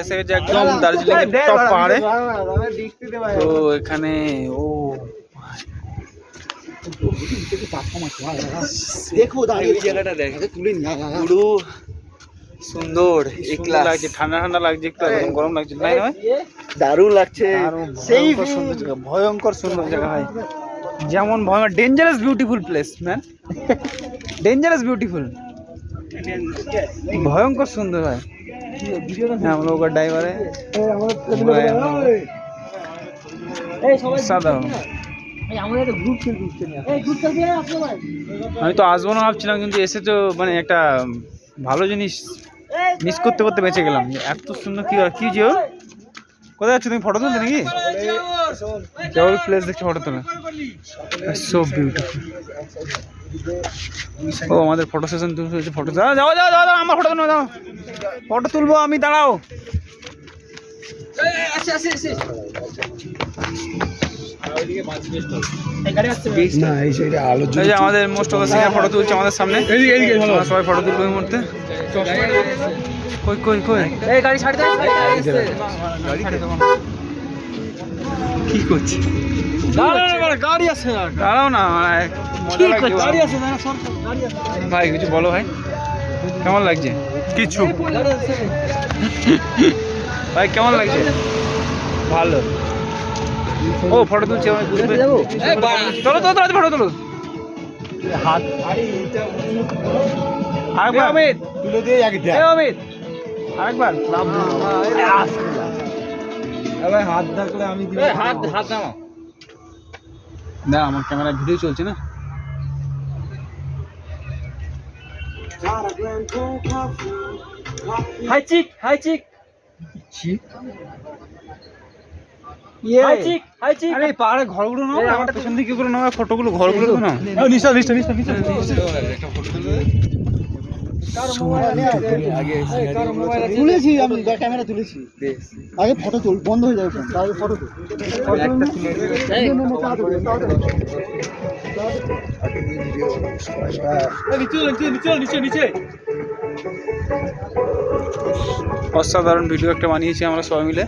এসে গেছে একদম দার্জিলিং এর টপ পাহাড়ে। তো এখানে ও দেখো দাঁড়িয়ে জায়গাটা দেখো তুলে নিয়ে পুরো সুন্দর একলা লাগছে, ঠান্ডা ঠান্ডা লাগছে একটু, এখন গরম লাগছে না ভাই? দারুণ লাগছে সেই সুন্দর জায়গা, ভয়ঙ্কর সুন্দর জায়গা ভাই। যেমন ভয়ঙ্কর, dangerous beautiful place man, dangerous beautiful, भयंकर सुंदर है। हम लोग का ड्राइवर है সাধারণ। আমি তো আসবো না ভাবছিলাম, কিন্তু এসে তো মানে একটা ভালো জিনিস মিস করতে করতে বেঁচে গেলাম। এত সুন্দর কি কি যে কোথায় যাচ্ছ তুমি? ফটো তুলতে নাকি? কেবল প্লেস দেখছি ফটো তোলা, সো বিউটিফুল। ও আমাদের ফটো সেশন তুলছে, ফটো যাও যাও যাও যাও, আমার ফটো তুলো, দাও ফটো তুলবো আমি, দাঁড়াও। আমাদের most of the singer photo তুলছে আমাদের সামনে, সবাই ফটো তুলবো এই মুহূর্তে। কই কই কই গাড়ি ছাড় দে, কি করছি? গাড়ি আছে না, দাঁড়াও না ভাই, কিছু বলো ভাই, কেমন লাগছে? কিছু ভাই কেমন লাগছে? ভালো। ও ফটো তুলছে, চলো তো ফটো তুলো। হাত অমিত তুলে দিয়ে অমিত আরেকবার ভাই, হাত থাকলে আমি হাত হাত নাও না, আমার ক্যামেরা ভিডিও চলছে না। হাই চিক হাই চিক আরে পাহাড়ে ঘরগুলো নাও, আমার পেছন দিকে কি করে নাও ফটোগুলো, ঘরগুলো তো নাও। নিশা নিশা নিশা নিশা একটা ফটো তুলেছি আমি, ক্যামেরা তুলেছি, আগে ফটো তুল, বন্ধ হয়ে যাবে আগে ফটো তুল। অসাধারণ ভিডিও একটা বানিয়েছি আমরা সবাই মিলে।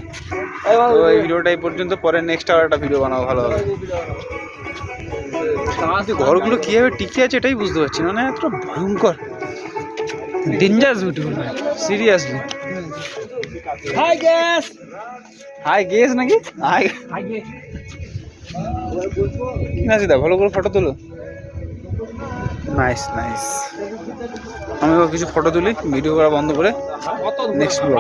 তো এই ভিডিওটা এই পর্যন্ত, পরে নেক্সট আবার একটা ভিডিও বানাবো ভালো হবে। ঘরগুলো কিভাবে টিকে আছে এটাই বুঝতে পারছি না, মানে এতটা ভয়ঙ্কর, ডেঞ্জারাস বিউটিফুল ভাই, সিরিয়াসলি। হাই গেস নাকি হাই না দিদা, ভালো করে ফটো তুলো। নাইস নাইস, আমি কিছু ফটো তুলি, ভিডিও করা বন্ধ করে নেক্সট ব্লগ।